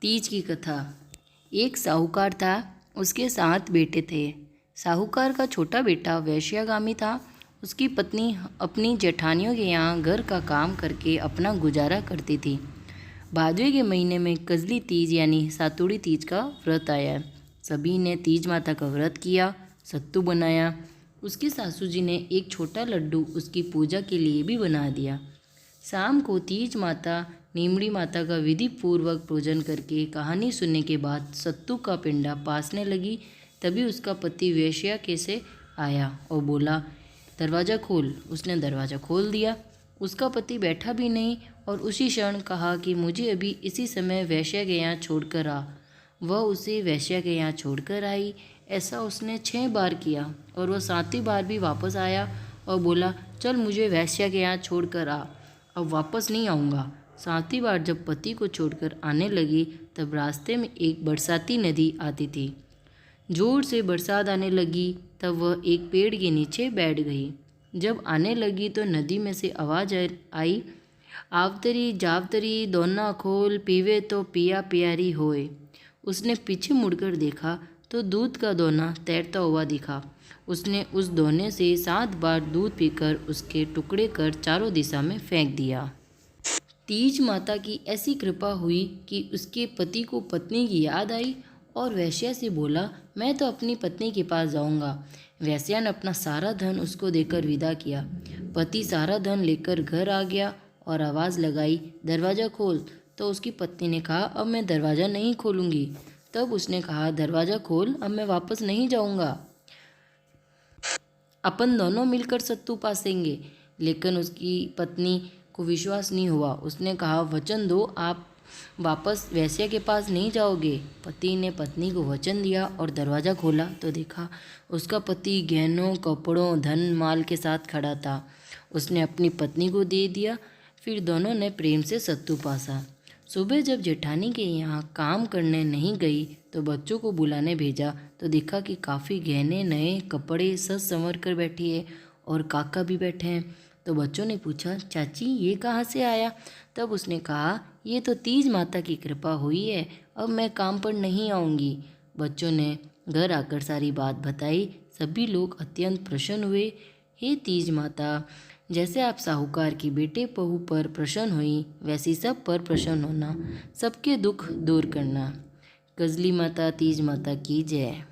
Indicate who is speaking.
Speaker 1: तीज की कथा। एक साहूकार था, उसके 7 बेटे थे। साहूकार का छोटा बेटा वैश्यागामी था। उसकी पत्नी अपनी जेठानियों के यहाँ घर का काम करके अपना गुजारा करती थी। भादवे के महीने में कजली तीज यानी सातुड़ी तीज का व्रत आया। सभी ने तीज माता का व्रत किया, सत्तू बनाया। उसकी सासू जी ने एक छोटा लड्डू उसकी पूजा के लिए भी बना दिया। शाम को तीज माता नीमड़ी माता का विधि पूर्वक पूजन करके कहानी सुनने के बाद सत्तू का पिंडा पासने लगी। तभी उसका पति वेश्या के से आया और बोला, दरवाज़ा खोल। उसने दरवाज़ा खोल दिया। उसका पति बैठा भी नहीं और उसी क्षण कहा कि मुझे अभी इसी समय वेश्या के यहाँ छोड़कर आ। वह उसे वेश्या के यहाँ छोड़कर आई। ऐसा उसने 6 बार किया और वह 7वीं बार भी वापस आया और बोला, चल मुझे वेश्या के यहाँ छोड़कर आ, अब वापस नहीं आऊँगा। 7वीं बार जब पति को छोड़कर आने लगी तब रास्ते में एक बरसाती नदी आती थी। जोर से बरसात आने लगी तब वह एक पेड़ के नीचे बैठ गई। जब आने लगी तो नदी में से आवाज़ आई, आवतरी जावतरी दोना खोल, पीवे तो पिया प्यारी होए। उसने पीछे मुड़कर देखा तो दूध का दोना तैरता हुआ दिखा। उसने उस दोने से 7 बार दूध पीकर उसके टुकड़े कर चारों दिशा में फेंक दिया। तीज माता की ऐसी कृपा हुई कि उसके पति को पत्नी की याद आई और वेश्या से बोला, मैं तो अपनी पत्नी के पास जाऊंगा। वेश्या ने अपना सारा धन उसको देकर विदा किया। पति सारा धन लेकर घर आ गया और आवाज़ लगाई, दरवाज़ा खोल। तो उसकी पत्नी ने कहा, अब मैं दरवाज़ा नहीं खोलूँगी। तब उसने कहा, दरवाज़ा खोल, अब मैं वापस नहीं जाऊँगा, अपन दोनों मिलकर सत्तू पासेंगे। लेकिन उसकी पत्नी को विश्वास नहीं हुआ। उसने कहा, वचन दो, आप वापस वेश्या के पास नहीं जाओगे। पति ने पत्नी को वचन दिया और दरवाज़ा खोला तो देखा उसका पति गहनों, कपड़ों, धन माल के साथ खड़ा था। उसने अपनी पत्नी को दे दिया। फिर दोनों ने प्रेम से सत्तू पासा। सुबह जब जेठानी के यहाँ काम करने नहीं गई तो बच्चों को बुलाने भेजा तो देखा कि काफ़ी गहने, नए कपड़े सज संवर कर बैठी है और काका भी बैठे हैं। तो बच्चों ने पूछा, चाची ये कहाँ से आया? तब उसने कहा, ये तो तीज माता की कृपा हुई है, अब मैं काम पर नहीं आऊँगी। बच्चों ने घर आकर सारी बात बताई। सभी लोग अत्यंत प्रसन्न हुए। हे तीज माता, जैसे आप साहूकार की बेटे बहू पर प्रसन्न हुई वैसी सब पर प्रसन्न होना, सबके दुख दूर करना। कजली माता तीज माता की जय।